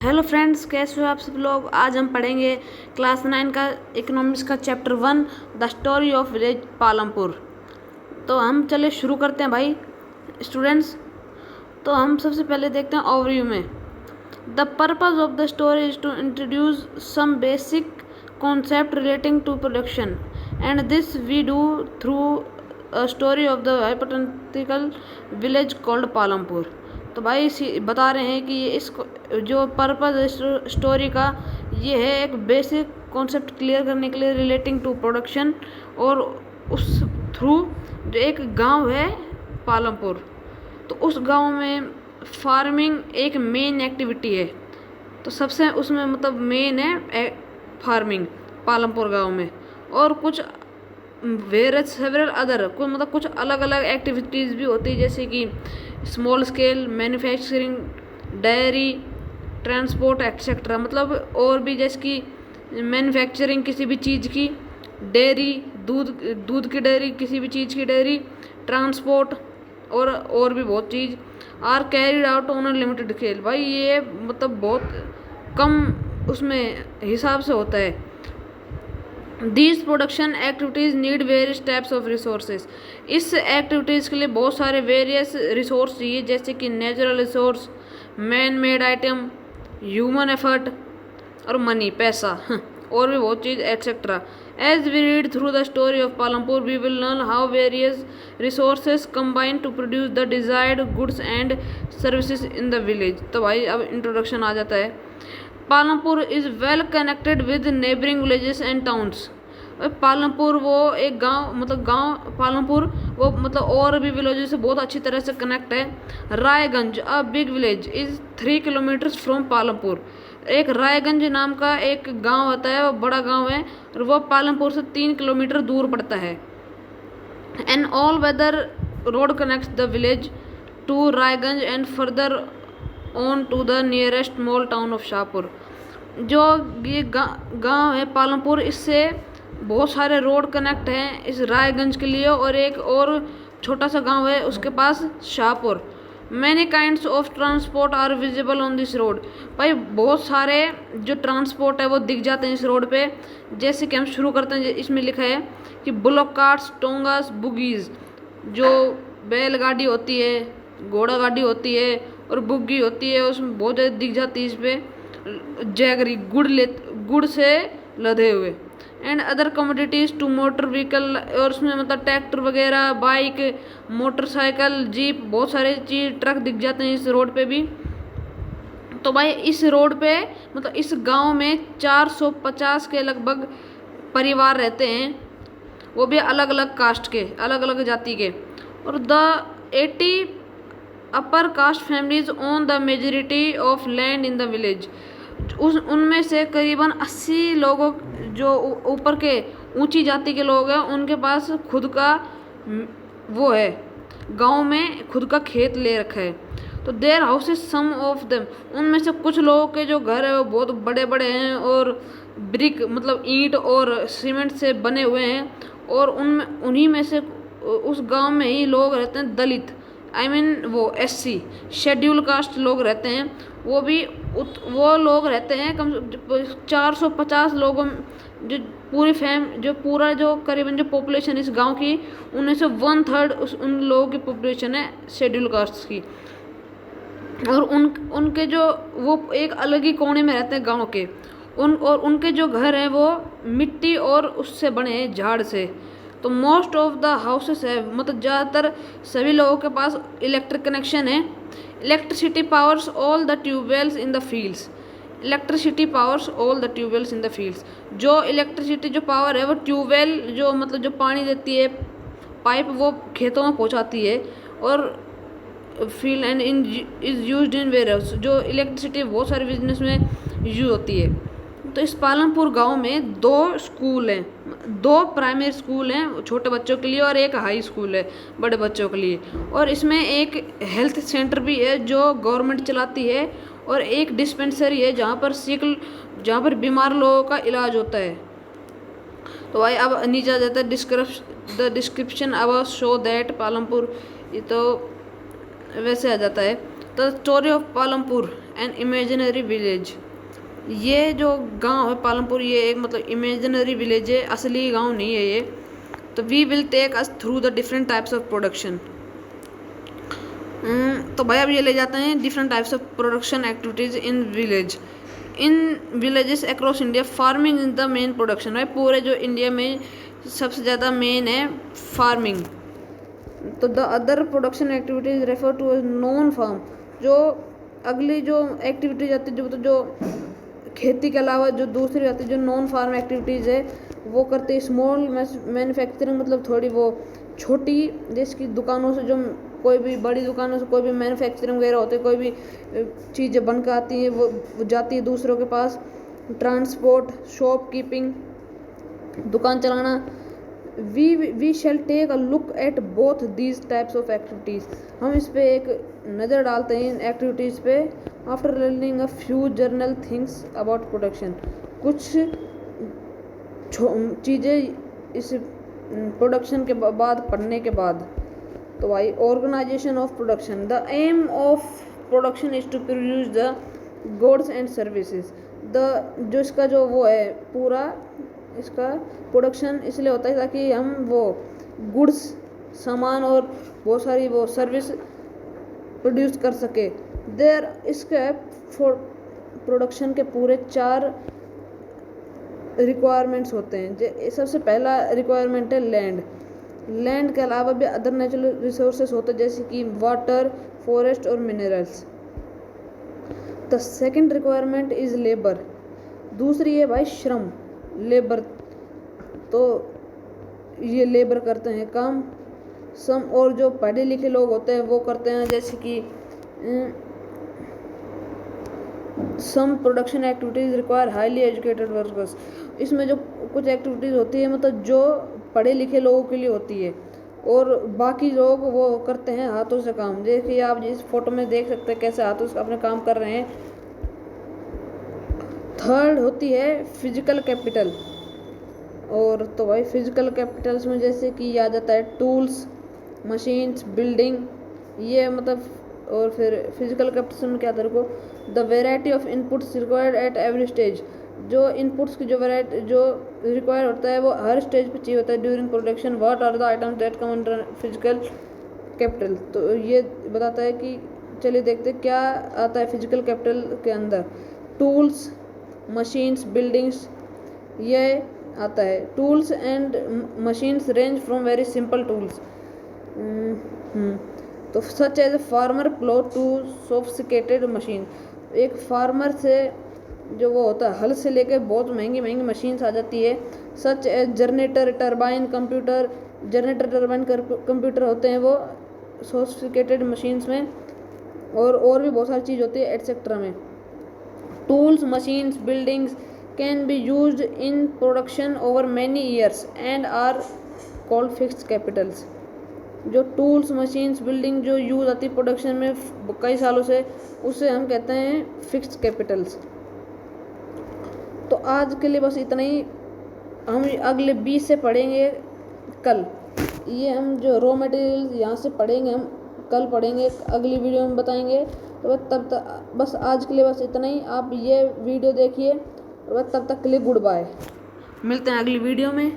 Hello friends, कैसे हो आप सब लोग। आज हम पढ़ेंगे क्लास 9 का इकोनॉमिक्स का chapter 1 the story of village Palampur. तो हम चले शुरू करते हैं भाई स्टूडेंट्स। तो हम सबसे पहले देखते हैं ओवरव्यू में। The purpose of the story is to introduce some basic concept relating to production and this we do through a story of the hypothetical village called Palampur. तो भाई बता रहे हैं कि ये इसको जो पर्पस स्टोरी का ये है एक बेसिक कॉन्सेप्ट क्लियर करने के लिए रिलेटिंग टू प्रोडक्शन, और उस थ्रू जो एक गांव है पालमपुर, तो उस गांव में फार्मिंग एक मेन एक्टिविटी है। तो सबसे उसमें मतलब मेन है फार्मिंग पालमपुर गांव में, और कुछ सेवरल अदर कुछ अलग अलग एक्टिविटीज़ भी होती है, जैसे कि small scale manufacturing, dairy, transport etcetera. मतलब और भी, जैसे कि मैन्युफैक्चरिंग किसी भी चीज़ की, डेयरी दूध की डेयरी, किसी भी चीज़ की डेयरी, ट्रांसपोर्ट और भी बहुत चीज़ are carried out on a limited scale. भाई ये मतलब बहुत कम उसमें हिसाब से होता है। These production activities need various types of resources. इस एक्टिविटीज़ के लिए बहुत सारे वेरियस रिसोर्स चाहिए, जैसे कि natural resource, man made item, human effort और मनी, पैसा और भी बहुत चीज़ etcetera. As we read through the story of Palampur we will learn how various resources combine to produce the desired goods and services in the village. तो भाई अब introduction आ जाता है। Palampur is well connected with neighbouring villages and towns. Palampur वो एक गांव पालमपुर वो मतलब और भी विलेजेस से बहुत अच्छी तरह से कनेक्ट है। Raiganj a big village is 3 kilometres from Palampur. एक रायगंज नाम का एक गांव होता है, वो बड़ा गांव है और वो पालमपुर से 3 किलोमीटर दूर पड़ता है। An all weather road connects the village to Raiganj and further on to the nearest small town of Shahpur. जो ये गांव है पालमपुर, इससे बहुत सारे रोड कनेक्ट हैं इस रायगंज के लिए, और एक और छोटा सा गांव है उसके पास Shahpur. Many kinds of transport are visible on this road. भाई बहुत सारे जो ट्रांसपोर्ट है वो दिख जाते हैं इस रोड पे। जैसे कि हम शुरू करते हैं, इसमें लिखा है कि बुलॉक कार्ट्स, टोंगास, बुगीज। जो बैलगाड़ी होती है, घोड़ा गाड़ी होती है और बुग्गी होती है, उसमें बहुत ज़्यादा दिख जाती है इस पर। जैगरी गुड़ से लदे हुए and other commodities to motor vehicle, और उसमें मतलब ट्रैक्टर वगैरह, बाइक, मोटरसाइकिल, जीप, बहुत सारे चीज़ ट्रक दिख जाते हैं इस रोड पे भी। तो भाई इस रोड पे मतलब इस गांव में 450 के लगभग परिवार रहते हैं, वो भी अलग अलग कास्ट के, अलग अलग जाति के। और the 80 upper caste families own the majority of land in the village. उनमें से करीबन 80 लोगों जो ऊपर के ऊंची जाति के लोग हैं, उनके पास खुद का वो है, गांव में खुद का खेत ले रखा है। तो there houses some of them, उनमें से कुछ लोगों के जो घर है वो बहुत बड़े बड़े हैं और ब्रिक मतलब ईंट और सीमेंट से बने हुए हैं, और उन्हीं में से उस गांव में ही लोग रहते हैं दलित, वो SC शेड्यूल कास्ट लोग रहते हैं। वो लोग रहते हैं कम 450 लोगों, जो पूरा जो करीबन जो पॉपुलेशन इस गांव की, उनमें से 1/3 उन लोगों की पॉपुलेशन है शेड्यूल कास्ट की। और उनके जो वो एक अलग ही कोने में रहते हैं गांव के। उनके जो घर हैं वो मिट्टी और उससे बने हैं, झाड़ से। तो मोस्ट ऑफ द हाउसेस है मतलब ज़्यादातर सभी लोगों के पास इलेक्ट्रिक कनेक्शन है। Electricity powers all the tube wells in the fields. Electricity powers all the tube wells in the fields. जो इलेक्ट्रिसिटी जो पावर है वो ट्यूबवेल जो मतलब जो पानी देती है, पाइप वो खेतों में पहुंचाती है, और field and in is used in warehouse. जो इलेक्ट्रिसिटी बहुत सारे बिजनेस में यूज होती है। तो इस पालमपुर गांव में 2 स्कूल हैं, 2 प्राइमरी स्कूल हैं छोटे बच्चों के लिए, और एक हाई स्कूल है बड़े बच्चों के लिए। और इसमें एक हेल्थ सेंटर भी है जो गवर्नमेंट चलाती है, और एक डिस्पेंसरी है जहाँ पर बीमार लोगों का इलाज होता है। तो भाई अब नीचे आ जाता है डिस्क्रिप्शन अब शो दैट पालमपुर। ये तो वैसे आ जाता है। The story of Palampur an imaginary village. ये जो गांव है पालमपुर, ये एक मतलब इमेजिनरी विलेज है, असली गांव नहीं है ये। तो we will take us through the different types of production. तो भाई अब ये ले जाते हैं different types of production activities in village. In villages across India farming is the main production है। पूरे जो इंडिया में सबसे ज़्यादा मेन है फार्मिंग। तो the other production activities refer to as non farm. जो अगली जो एक्टिविटीज आती है, जो खेती के अलावा जो दूसरी आती है, जो नॉन फार्म एक्टिविटीज़ है वो करते हैं। स्मॉल मैन्युफैक्चरिंग मतलब थोड़ी वो छोटी, जिसकी दुकानों से, जो कोई भी बड़ी दुकानों से कोई भी मैन्युफैक्चरिंग वगैरह होते हैं, कोई भी चीज़ें बनकर आती हैं वो जाती है दूसरों के पास। ट्रांसपोर्ट, शॉपकीपिंग, दुकान चलाना। We shall take a look at both these types of activities. हम इस पे एक नज़र डालते हैं इन एक्टिविटीज़ पे। After learning a few general things about production. कुछ चीज़ें इस प्रोडक्शन के बाद पढ़ने के बाद। तो भाई organisation of production. The aim of production is to produce the goods and services. जो इसका जो वो है पूरा, इसका प्रोडक्शन इसलिए होता है ताकि हम वो गुड्स, सामान और बहुत सारी वो सर्विस प्रोड्यूस कर सके। देयर इसके प्रोडक्शन के पूरे 4 रिक्वायरमेंट्स होते हैं। सबसे पहला रिक्वायरमेंट है लैंड। लैंड के अलावा भी अदर नेचुरल रिसोर्सेज होते हैं, जैसे कि वाटर, फॉरेस्ट और minerals. The second requirement is labour. दूसरी है भाई श्रम, लेबर। तो ये लेबर करते हैं काम। सम और जो पढ़े लिखे लोग होते हैं वो करते हैं, जैसे कि some production activities require highly educated workers. इसमें जो कुछ एक्टिविटीज़ होती है मतलब जो पढ़े लिखे लोगों के लिए होती है, और बाकी लोग वो करते हैं हाथों से काम। जैसे आप इस फोटो में देख सकते हैं कैसे हाथों से अपने काम कर रहे हैं। थर्ड होती है फिजिकल कैपिटल। और तो भाई फिजिकल कैपिटल्स में जैसे कि आ जाता है टूल्स, मशीन्स, बिल्डिंग, ये मतलब। और फिर फिजिकल कैपिटल में क्या देखो, the variety of inputs required at every stage. जो इनपुट्स की जो वेराइटी जो रिक्वायर होता है वो हर स्टेज पे चाहिए होता है during production. What are the items that come under physical capital. तो ये बताता है कि चलिए देखते क्या आता है फिजिकल कैपिटल के अंदर। टूल्स, मशीन्स, बिल्डिंग्स, ये आता है। Tools and machines range from very simple tools तो such as a farmer plough to sophisticated machine. एक फार्मर से जो वो होता है हल से लेकर बहुत महंगी महंगी मशीन्स आ जाती है। Such as generator, turbine, computer. Generator, turbine, computer होते हैं वो सोफिस्टिकेटेड मशीन्स में, और भी बहुत सारी चीज़ होती है एटसेट्रा में। Tools, machines, buildings can be used in production over many years and are called fixed capitals। जो टूल्स, मशीन्स, बिल्डिंग जो यूज आती है प्रोडक्शन में कई सालों से, उसे हम कहते हैं फिक्स्ड कैपिटल्स। तो आज के लिए बस इतना ही। हम अगले 20 से पढ़ेंगे कल। ये हम जो रॉ मटेरियल यहाँ से पढ़ेंगे हम कल पढ़ेंगे, अगली वीडियो में बताएंगे। तो तब तक बस आज के लिए बस इतना ही। आप ये वीडियो देखिए, और तब तक के लिए गुड बाय। मिलते हैं अगली वीडियो में।